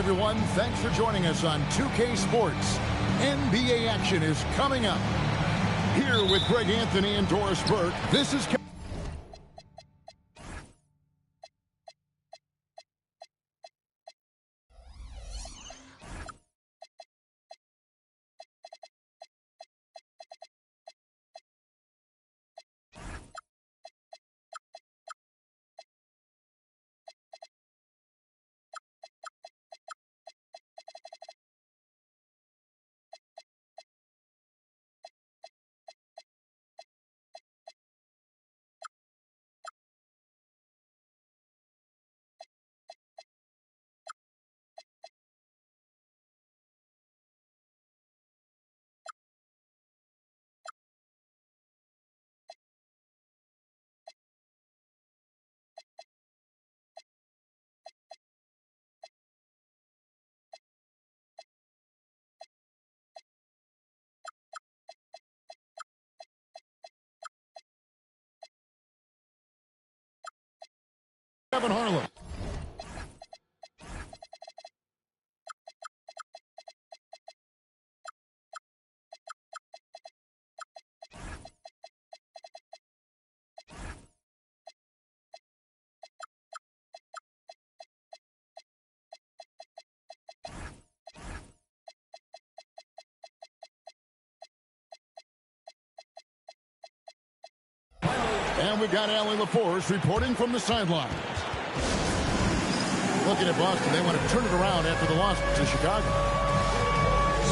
everyone. Thanks for joining us on 2K Sports. NBA action is coming up. Here with Greg Anthony and Doris Burke, this is... Kevin Harlan. And we got Allie LaForce reporting from the sidelines. Looking at Boston, they want to turn it around after the loss to Chicago.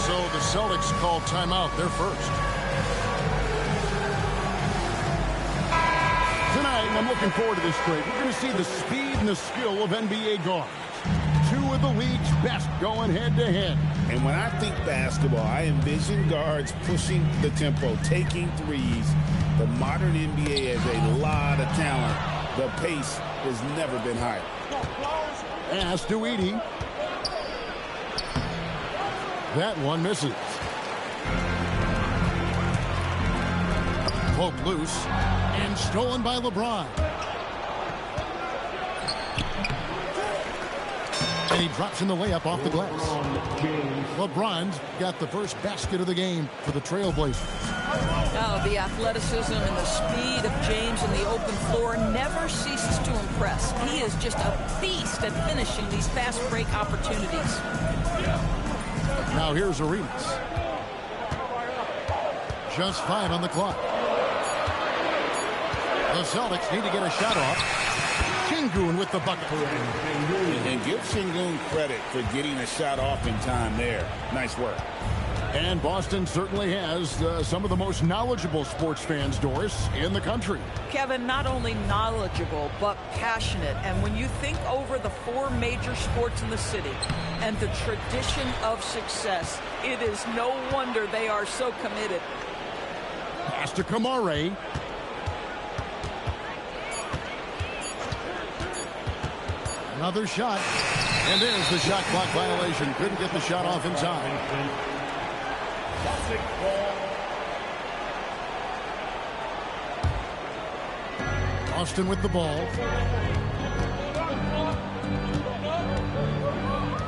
So the Celtics call timeout. They're first. Tonight, I'm looking forward to this trade. We're going to see the speed and the skill of NBA guards. Two of the league's best going head-to-head. And when I think basketball, I envision guards pushing the tempo, taking threes. The modern NBA has a lot of talent. The pace has never been higher. Pass to Edie. That one misses. Poked loose and stolen by LeBron. And he drops in the layup off the glass. LeBron's got the first basket of the game for the Trailblazers. Oh, the athleticism and the speed of James in the open floor never ceases to impress. He is just a beast at finishing these fast break opportunities. Now here's Arenas. Just 5 on the clock. The Celtics need to get a shot off. Şengün with the bucket. And give Şengün credit for getting a shot off in time there. Nice work. And Boston certainly has some of the most knowledgeable sports fans, Doris, in the country. Kevin, not only knowledgeable, but passionate. And when you think over the 4 major sports in the city and the tradition of success, it is no wonder they are so committed. Pass to Kamare. Another shot. And there's the shot clock violation. Couldn't get the shot off in time. Austin with the ball.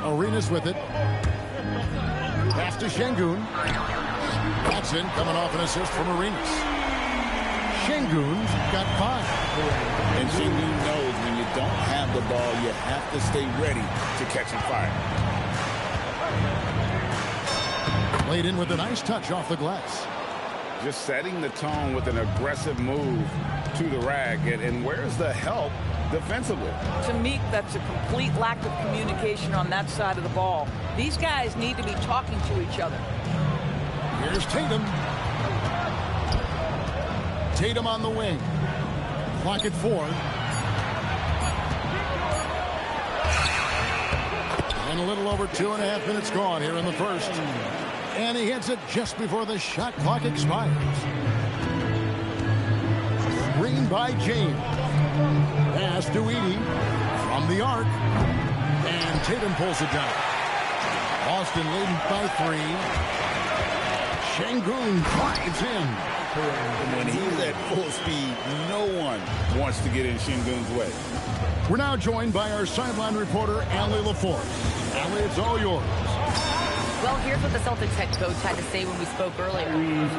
Arenas with it. Pass to Şengün. That's in, coming off an assist from Arenas. Şengün's got 5. And Şengün knows when you don't have the ball, you have to stay ready to catch and fire. Played in with a nice touch off the glass. Just setting the tone with an aggressive move to the rack. And where's the help defensively? To me, that's a complete lack of communication on that side of the ball. These guys need to be talking to each other. Here's Tatum. Tatum on the wing. Clock at 4. And a little over 2.5 minutes gone here in the first. And he hits it just before the shot clock expires. Screen by James. Pass to Edie from the arc. And Tatum pulls it down. Boston leading by 3. Şengün drives in. When he's at full speed, no one wants to get in Şengün's way. We're now joined by our sideline reporter, Allie LaForce. Allie, it's all yours. Well, here's what the Celtics head coach had to say when we spoke earlier.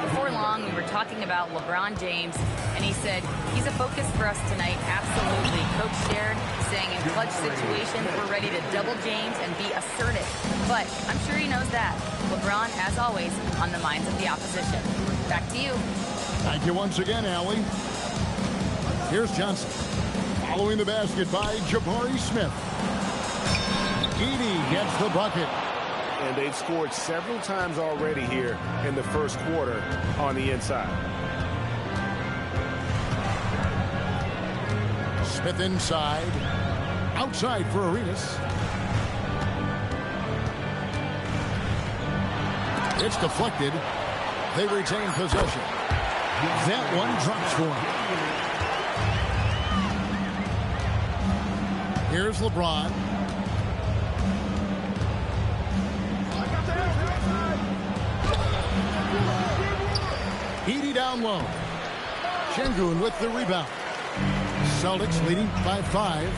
Before long, we were talking about LeBron James, and he said, he's a focus for us tonight, absolutely. Coach shared, saying in clutch situations, we're ready to double James and be assertive. But I'm sure he knows that. LeBron, as always, on the minds of the opposition. Back to you. Thank you once again, Allie. Here's Johnson. Following the basket by Jabari Smith. Edey gets the bucket. And they've scored several times already here in the first quarter on the inside. Smith inside. Outside for Arenas. It's deflected. They retain possession. That one drops for him. Here's LeBron. Edey down low. Şengün with the rebound. Celtics leading by 5.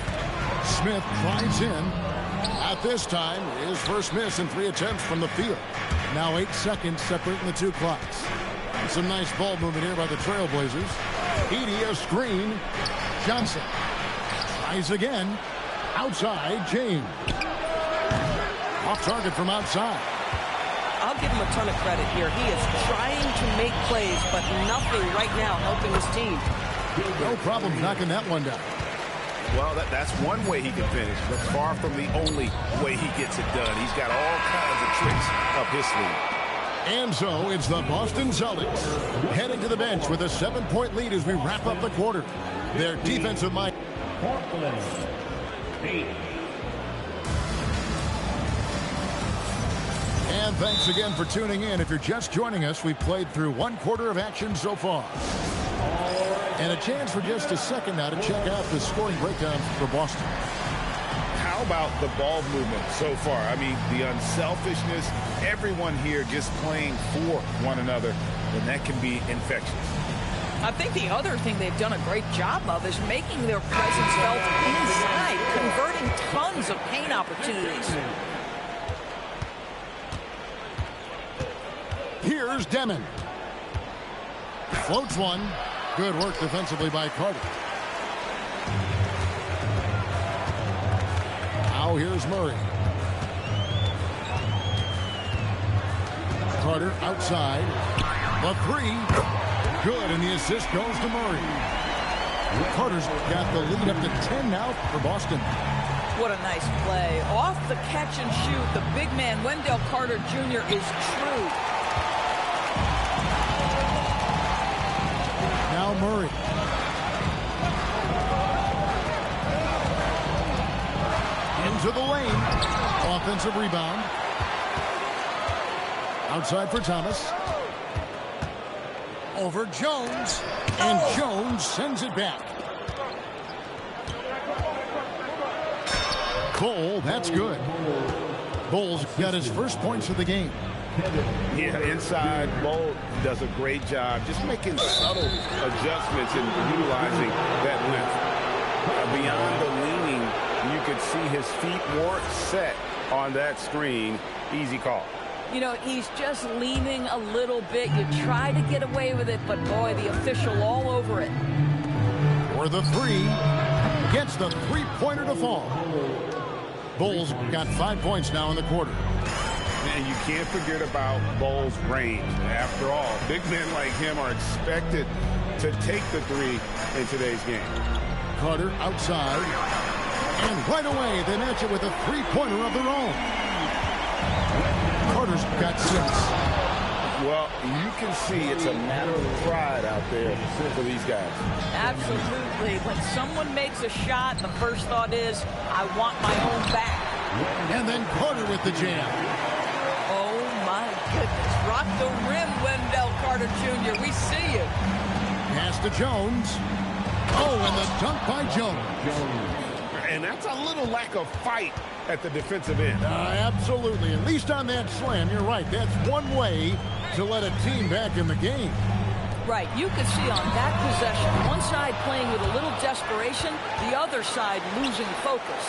Smith drives in. At this time, his first miss in 3 attempts from the field. Now 8 seconds separating the two clocks. Some nice ball movement here by the Trailblazers. Edey a screen. Johnson tries again. Outside, James. Off target from outside. I'll give him a ton of credit here. He is trying to make plays, but nothing right now helping his team. No problem knocking that one down. Well, that's one way he can finish, but far from the only way he gets it done. He's got all kinds of tricks up his sleeve. And so it's the Boston Celtics heading to the bench with a 7-point lead as we wrap up the quarter. Their defensive mind. And thanks again for tuning in. If you're just joining us, we played through 1 quarter of action so far. And a chance for just a second now to check out the scoring breakdown for Boston. How about the ball movement so far? I mean, the unselfishness, everyone here just playing for one another, and that can be infectious. I think the other thing they've done a great job of is making their presence felt inside, converting tons of paint opportunities. Here's Demon. Floats one. Good work defensively by Carter. Now here's Murray. Carter outside. The 3. Good, and the assist goes to Murray. Carter's got the lead up to 10 now for Boston. What a nice play. Off the catch and shoot, the big man, Wendell Carter Jr. is true. Now Murray. Into the lane. Offensive rebound. Outside for Thomas. Over Jones. And Jones sends it back. Cole, that's good. Cole's got his first points of the game. Yeah, inside, Bolt does a great job just making subtle adjustments and utilizing that length. Beyond the leaning, you could see his feet more set on that screen. Easy call. You know, he's just leaning a little bit. You try to get away with it, but boy, the official all over it. For the 3, gets the 3-pointer to fall. Bulls got 5 points now in the quarter. And you can't forget about Bull's range. After all, big men like him are expected to take the 3 in today's game. Carter outside. And right away, they match it with a 3-pointer of their own. Carter's got 6. Well, you can see it's a matter of pride out there for these guys. Absolutely. When someone makes a shot, the first thought is, I want my own back. And then Carter with the jam. Oh, my goodness. Rock the rim, Wendell Carter Jr. We see you. Pass to Jones. Oh, and the dunk by Jones. And that's a little lack of fight at the defensive end. Absolutely. At least on that slam, you're right. That's one way to let a team back in the game. Right, you could see on that possession, one side playing with a little desperation, the other side losing focus.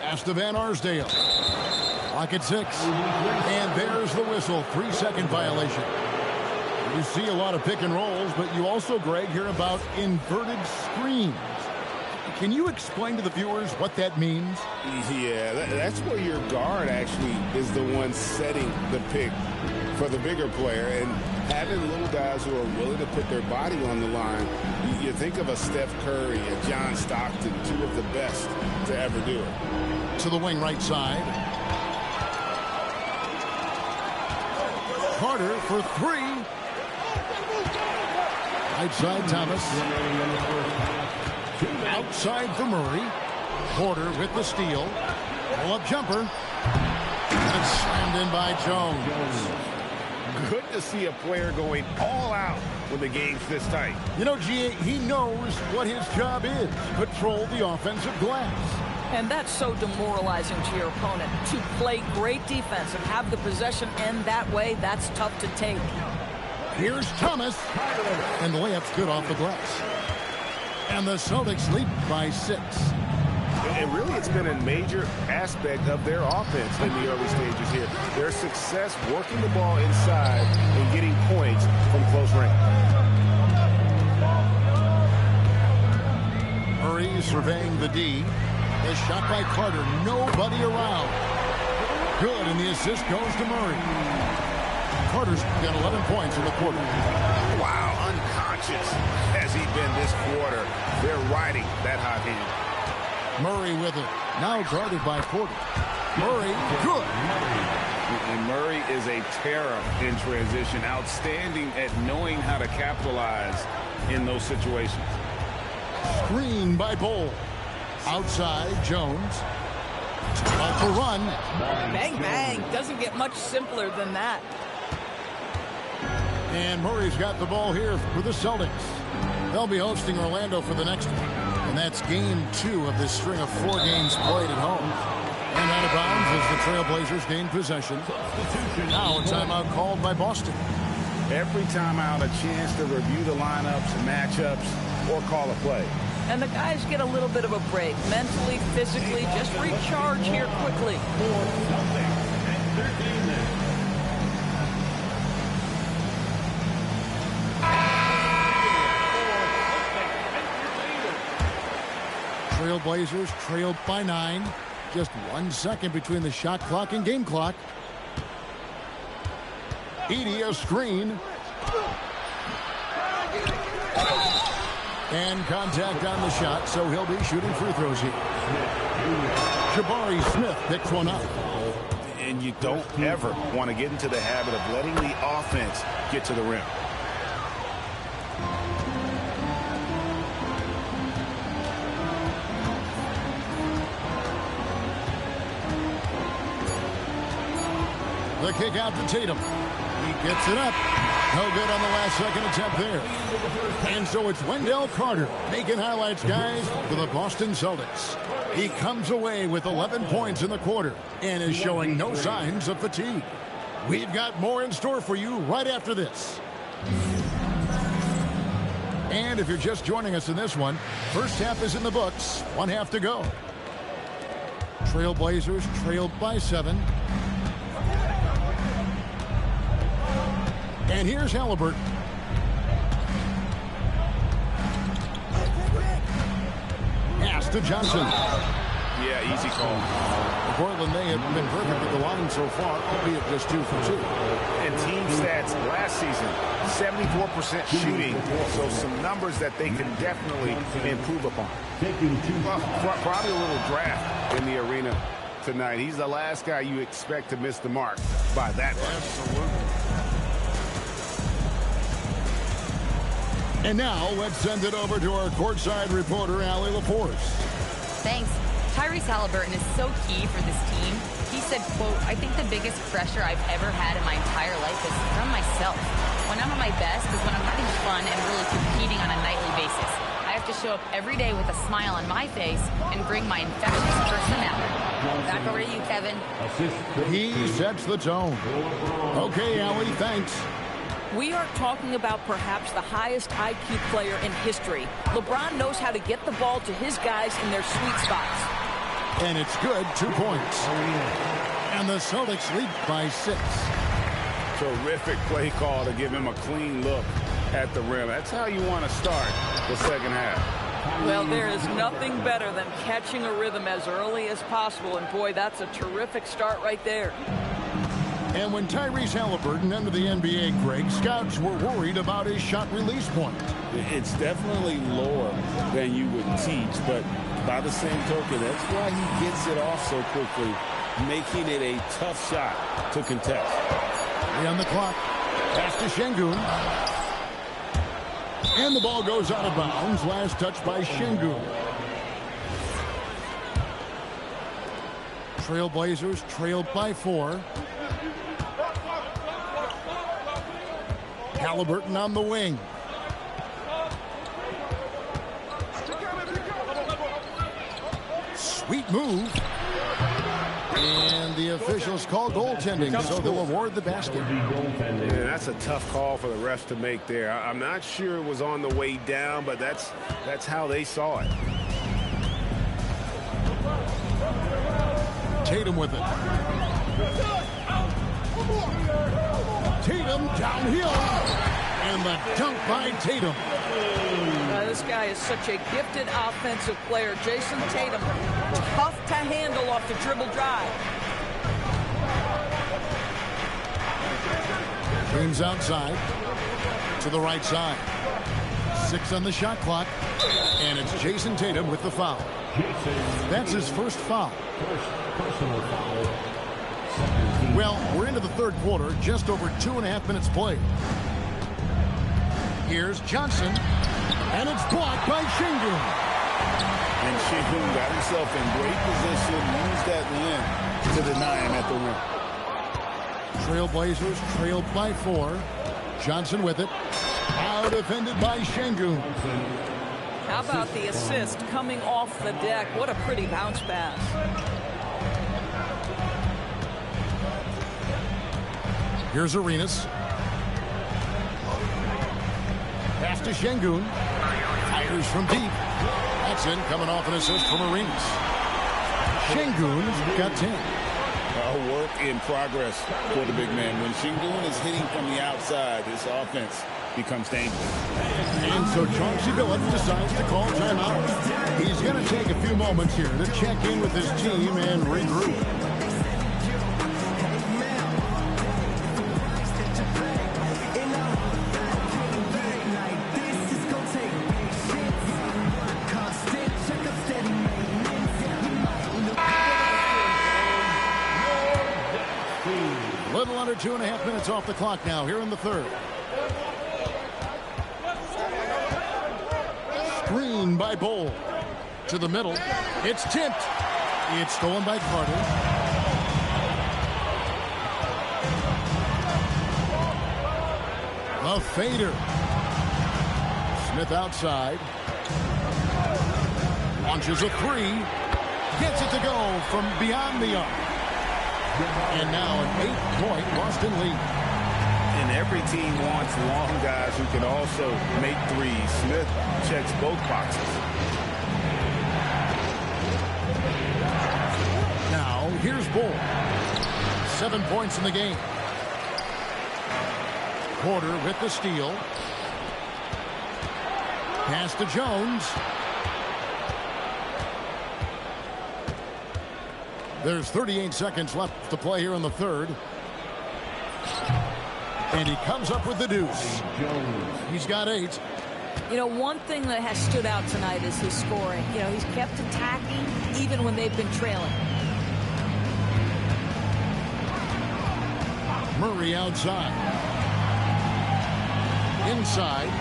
Pass to Van Arsdale. Clock at 6. And there's the whistle. 3-second violation. You see a lot of pick and rolls, but you also, Greg, hear about inverted screens. Can you explain to the viewers what that means? Yeah, that's where your guard actually is the one setting the pick for the bigger player, and having little guys who are willing to put their body on the line. You think of a Steph Curry, a John Stockton, two of the best to ever do it. To the wing right side. Carter for 3. Right side, Thomas. Outside for Murray. Porter with the steal. Pull-up jumper. And it's slammed in by Jones. Good to see a player going all out when the game's this tight. You know, G.A., he knows what his job is. Control the offensive glass. And that's so demoralizing to your opponent. To play great defense and have the possession end that way, that's tough to take. Here's Thomas. And the layup's good off the glass. And the Celtics lead by 6. And really, it's been a major aspect of their offense in the early stages here. Their success working the ball inside and getting points from close range. Murray surveying the D. A shot by Carter. Nobody around. Good, and the assist goes to Murray. Carter's got 11 points in the quarter. Wow, unconscious has he been this quarter. They're riding that hot hand. Murray with it. Now guarded by Porter. Murray, good. And Murray is a terror in transition. Outstanding at knowing how to capitalize in those situations. Screen by Bol. Outside, Jones. About to run. Bang, bang. Doesn't get much simpler than that. And Murray's got the ball here for the Celtics. They'll be hosting Orlando for the next one. And that's game 2 of this string of 4 games played at home. And out of bounds as the Trailblazers gain possession. Now a timeout called by Boston. Every timeout a chance to review the lineups, matchups, or call a play. And the guys get a little bit of a break. Mentally, physically, just recharge here quickly. Trailblazers trailed by 9. Just 1 second between the shot clock and game clock. Edey a screen. And contact on the shot, so he'll be shooting free throws here. Jabari Smith picks one up. And you don't ever want to get into the habit of letting the offense get to the rim. The kick out to Tatum. He gets it up. No good on the last second attempt there. And so it's Wendell Carter making highlights, guys, for the Boston Celtics. He comes away with 11 points in the quarter and is showing no signs of fatigue. We've got more in store for you right after this. And if you're just joining us in this one, first half is in the books. 1 half to go. Trailblazers trailed by 7. And here's Halliburton. Pass to Johnson. Yeah, easy call. Portland, they have been perfect at the line so far, albeit just 2 for 2. And team stats last season, 74% shooting, so some numbers that they can definitely improve upon. Well, probably a little draft in the arena tonight. He's the last guy you expect to miss the mark by that much. Absolutely. And now, let's send it over to our courtside reporter, Allie LaForce. Thanks. Tyrese Halliburton is so key for this team. He said, quote, "I think the biggest pressure I've ever had in my entire life is from myself. When I'm at my best is when I'm having fun and really competing on a nightly basis. I have to show up every day with a smile on my face and bring my infectious personality." Back over to you, Kevin. again. He sets the tone. Okay, Allie, thanks. We are talking about perhaps the highest IQ player in history. LeBron knows how to get the ball to his guys in their sweet spots. And it's good, 2 points. And the Celtics lead by 6. Terrific play call to give him a clean look at the rim. That's how you want to start the second half. Well, there is nothing better than catching a rhythm as early as possible. And, boy, that's a terrific start right there. And when Tyrese Halliburton entered the NBA, Greg, scouts were worried about his shot release point. It's definitely lower than you would teach, but by the same token, that's why he gets it off so quickly, making it a tough shot to contest. 3 on the clock. Pass to Şengün. And the ball goes out of bounds. Last touch by Şengün. Trailblazers trailed by 4. Halliburton on the wing. Sweet move. And the officials call goaltending, so they'll award the basket. Yeah, that's a tough call for the refs to make there. I'm not sure it was on the way down, but that's how they saw it. Tatum with it. Tatum downhill. And the dunk by Tatum. This guy is such a gifted offensive player. Jason Tatum, tough to handle off the dribble drive. James outside to the right side. 6 on the shot clock. And it's Jason Tatum with the foul. That's his first foul. Personal foul. Well, we're into the third quarter, just over 2.5 minutes played. Here's Johnson, and it's blocked by Şengün. And Şengün got himself in great position, used that limb to deny him at the rim. Trailblazers trailed by 4. Johnson with it. Now defended by Şengün. How about the assist coming off the deck? What a pretty bounce pass. Here's Arenas. Pass to Şengün. Fires from deep. That's in, coming off an assist from Arenas. Şengün's got 10. Work in progress for the big man. When Şengün is hitting from the outside, this offense becomes dangerous. And so Chauncey Billups decides to call timeout. He's going to take a few moments here to check in with his team and regroup. Little under 2.5 minutes off the clock now here in the third. Screen by Bol. To the middle. It's tipped. It's stolen by Carter. A fader. Smith outside. Launches a 3. Gets it to go from beyond the arc. And now an 8-point Boston lead. And every team wants long guys who can also make threes. Smith checks both boxes. Now, here's Bol. 7 points in the game. Porter with the steal. Pass to Jones. There's 38 seconds left to play here in the third. And he comes up with the deuce. He's got 8. You know, one thing that has stood out tonight is his scoring. You know, he's kept attacking even when they've been trailing. Murray outside. Inside.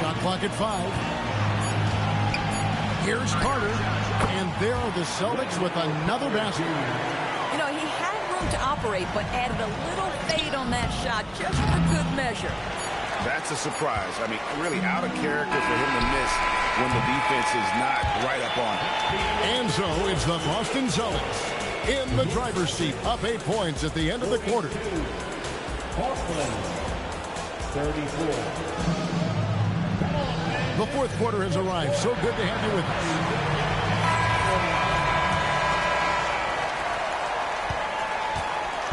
Shot clock at 5. Here's Carter. And there are the Celtics with another basket. You know, he had room to operate, but added a little fade on that shot just for good measure. That's a surprise. I mean, really out of character for him to miss when the defense is not right up on him. And So it's the Boston Celtics in the driver's seat, up 8 points at the end of the quarter. Portland, 34. The fourth quarter has arrived. So good to have you with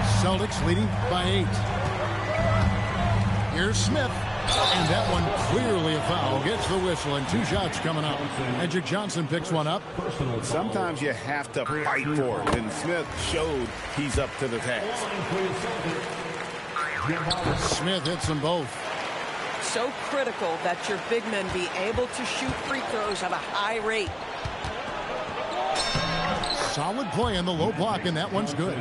us. Celtics leading by 8. Here's Smith. And that one clearly a foul. Gets the whistle and 2 shots coming up. Magic Johnson picks one up. Sometimes you have to fight for it. And Smith showed he's up to the task. Smith hits them both. So critical that your big men be able to shoot free throws at a high rate. Solid play in the low block, and that one's good.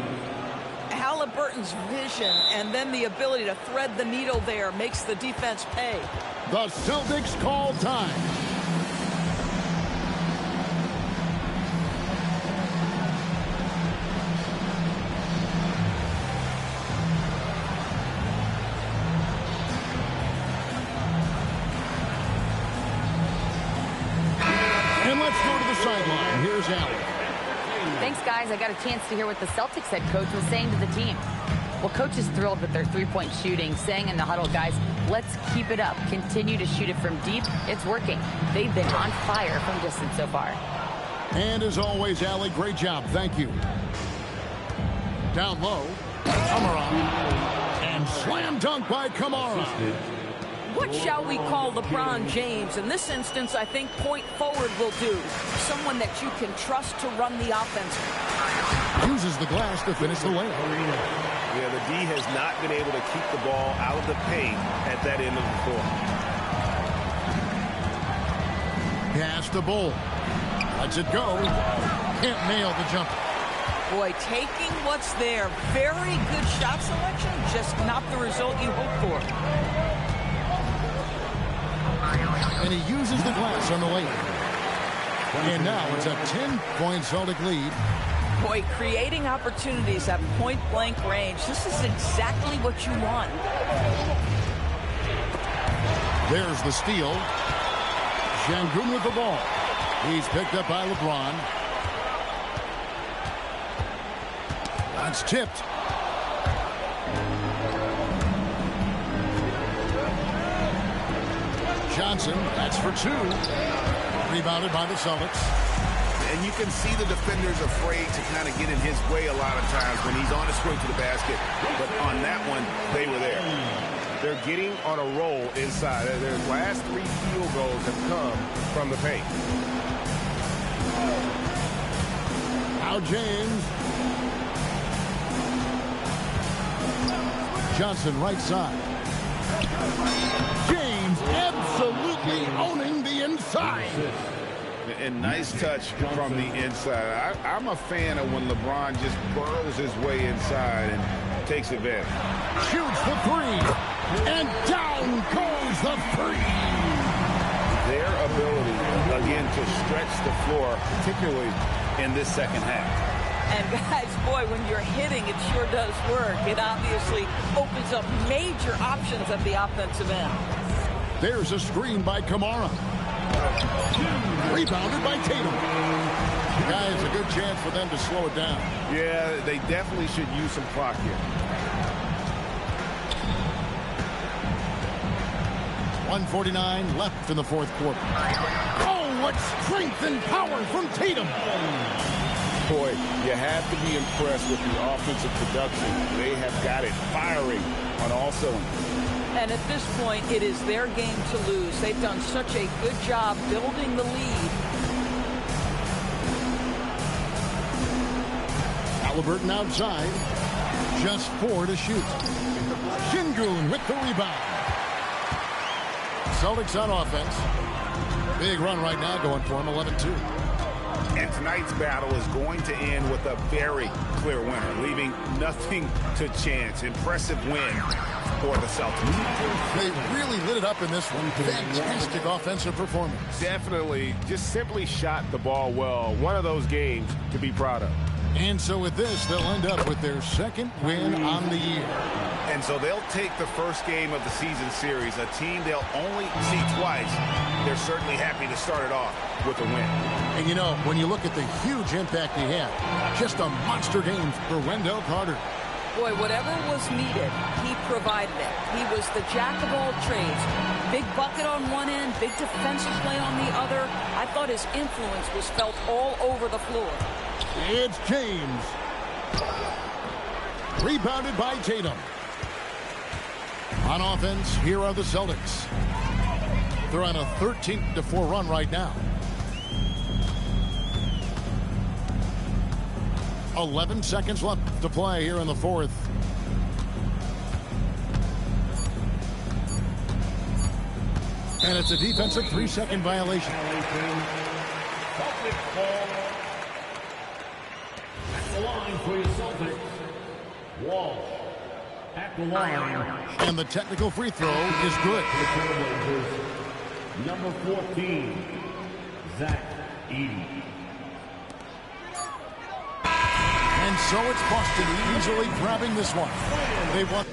Halliburton's vision and then the ability to thread the needle there makes the defense pay. The Celtics call time. And let's go to the sideline. Here's Allen. Thanks, guys. I got a chance to hear what the Celtics head coach was saying to the team. Well, coach is thrilled with their three-point shooting, saying in the huddle, guys, let's keep it up. Continue to shoot it from deep. It's working. They've been on fire from distance so far. And as always, Allie, great job. Thank you. Down low, Kamara. And slam dunk by Kamara. What shall we call LeBron James? In this instance, I think point forward will do. Someone that you can trust to run the offense. Uses the glass to finish the layup. Yeah, the D has not been able to keep the ball out of the paint at that end of the floor. Pass to Bull. Lets it go. Can't nail the jumper. Boy, taking what's there. Very good shot selection, just not the result you hope for. And he uses the glass on the layup. And now it's a 10-point Celtic lead. Boy, creating opportunities at point-blank range. This is exactly what you want. There's the steal. Şengün with the ball. He's picked up by LeBron. That's tipped. Johnson, that's for 2. Rebounded by the Celtics. And you can see the defenders afraid to kind of get in his way a lot of times when he's on his way to the basket. But on that one, they were there. They're getting on a roll inside. Their last 3 field goals have come from the paint. Now James. Johnson right side. James absolutely owning the inside. And nice touch from the inside. I'm a fan of when LeBron just burrows his way inside and takes advantage. Shoots the 3. And down goes the 3. Their ability, again, to stretch the floor, particularly in this second half. And guys, boy, when you're hitting, it sure does work. It obviously opens up major options at the offensive end. There's a screen by Kamara. Rebounded by Tatum. Guys, a good chance for them to slow it down. Yeah, they definitely should use some clock here. 1:49 left in the fourth quarter. Oh, what strength and power from Tatum. Boy, you have to be impressed with the offensive production. They have got it firing on all cylinders. And at this point, it is their game to lose. They've done such a good job building the lead. Halliburton outside. Just 4 to shoot. Şengün with the rebound. Celtics on offense. Big run right now going for him, 11-2. And tonight's battle is going to end with a very clear winner, leaving nothing to chance. Impressive win for the Celtics. They really lit it up in this one. Fantastic offensive performance. Definitely just simply shot the ball well. One of those games to be proud of. And so with this, they'll end up with their second win on the year. And so they'll take the first game of the season series, a team they'll only see twice. They're certainly happy to start it off with a win. And you know, when you look at the huge impact he had, just a monster game for Wendell Carter. Boy, whatever was needed, he provided it. He was the jack of all trades. Big bucket on one end, big defensive play on the other. I thought his influence was felt all over the floor. It's James. Rebounded by Tatum. On offense, here are the Celtics. They're on a 13-4 run right now. 11 seconds left to play here in the fourth. And it's a defensive 3-second violation. Celtics ball. At the line for your Celtics. Walsh. At the line. And the technical free throw is good. Number 14, Zach Edey. And so it's Boston easily grabbing this one. They won.